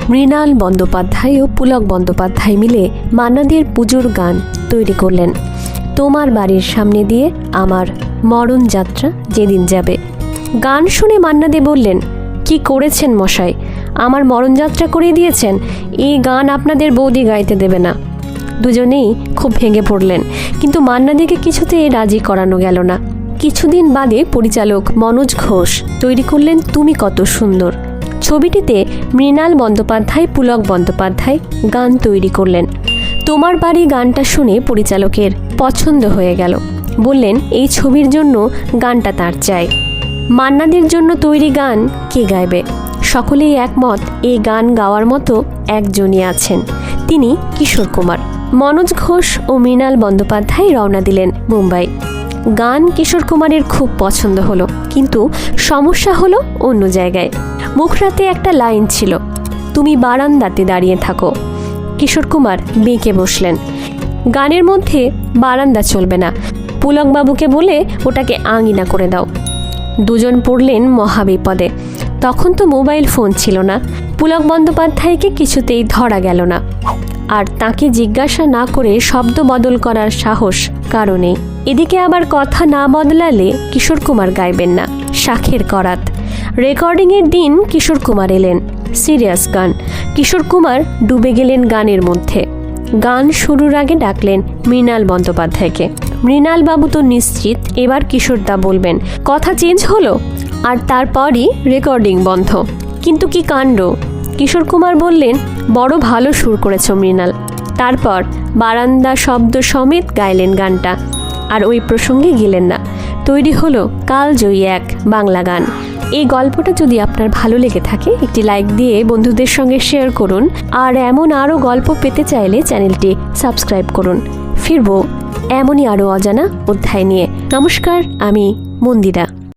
মৃণাল বন্দ্যোপাধ্যায় ও পুলক বন্দ্যোপাধ্যায় মিলে মান্নাদের পুজোর গান তৈরি করলেন। তোমার বাড়ির সামনে দিয়ে আমার মরণ যাত্রা যেদিন যাবে। গান শুনে মান্নাদে বললেন, কি করেছেন মশাই, আমার মরণযাত্রা করে দিয়েছেন। এই গান আপনাদের বৌদি গাইতে দেবে না। দুজনেই খুব ভেঙে পড়লেন, কিন্তু মান্নাদিকে কিছুতেই রাজি করানো গেল না। কিছুদিন বাদে পরিচালক মনোজ ঘোষ তৈরি করলেন তুমি কত সুন্দর। ছবিটিতে মৃণাল বন্দ্যোপাধ্যায় পুলক বন্দ্যোপাধ্যায় গান তৈরি করলেন। তোমার বাড়ি গানটা শুনে পরিচালকের পছন্দ হয়ে গেল। বললেন এই ছবির জন্য গানটা তার চাই। মান্নাদের জন্য তৈরি গান কে গাইবে? সকলেই একমত এই গান গাওয়ার মতো একজনই আছেন, তিনি কিশোর কুমার। মনোজ ঘোষ ও মৃণাল বন্দ্যোপাধ্যায় রওনা দিলেন মুম্বাই। গান কিশোর কুমারের খুব পছন্দ হলো, কিন্তু সমস্যা হলো অন্য জায়গায়। মুখরাতে একটা লাইন ছিল, তুমি বারান্দাতে দাঁড়িয়ে থাকো। কিশোর কুমার বেঁকে বসলেন। গানের মধ্যে বারান্দা চলবে না, পুলকবাবুকে বলে ওটাকে আঙিনা করে দাও। দুজন পড়লেন মহাবিপদে। তখন তো মোবাইল ফোন ছিল না। পুলক বন্দ্যোপাধ্যায়কে কিছুতেই ধরা গেল না, আর তাকে জিজ্ঞাসা না করে শব্দ বদল করার সাহস কারো নেই। এদিকে আবার কথা না বদলালে কিশোর কুমার গাইবেন না। শাখের করাত রেকর্ডিংয়ের দিন কিশোর কুমার এলেন। সিরিয়াস গান। কিশোর কুমার ডুবে গেলেন গানের মধ্যে। গান শুরুর আগে ডাকলেন মৃণাল বন্দ্যোপাধ্যায়কে। মৃণাল বাবু তো নিশ্চিত এবার কিশোরদা বলবেন। কথা চেঞ্জ হলো, আর তারপরই রেকর্ডিং বন্ধ। কিন্তু কি কাণ্ড! কিশোর কুমার বললেন, বড় ভালো সুর করেছ মৃণাল। তারপর বারান্দা শব্দ সমেত গাইলেন গানটা, আর ওই প্রসঙ্গে গেলেন না। তৈরি হলো কালজয়ী এক বাংলা গান। এই গল্পটা যদি আপনার ভালো লেগে থাকে, একটি লাইক দিয়ে বন্ধুদের সঙ্গে শেয়ার করুন। আর এমন আরও গল্প পেতে চাইলে চ্যানেলটি সাবস্ক্রাইব করুন। ফিরবো এমনই আরও অজানা অধ্যায় নিয়ে। নমস্কার, আমি মন্দিরা।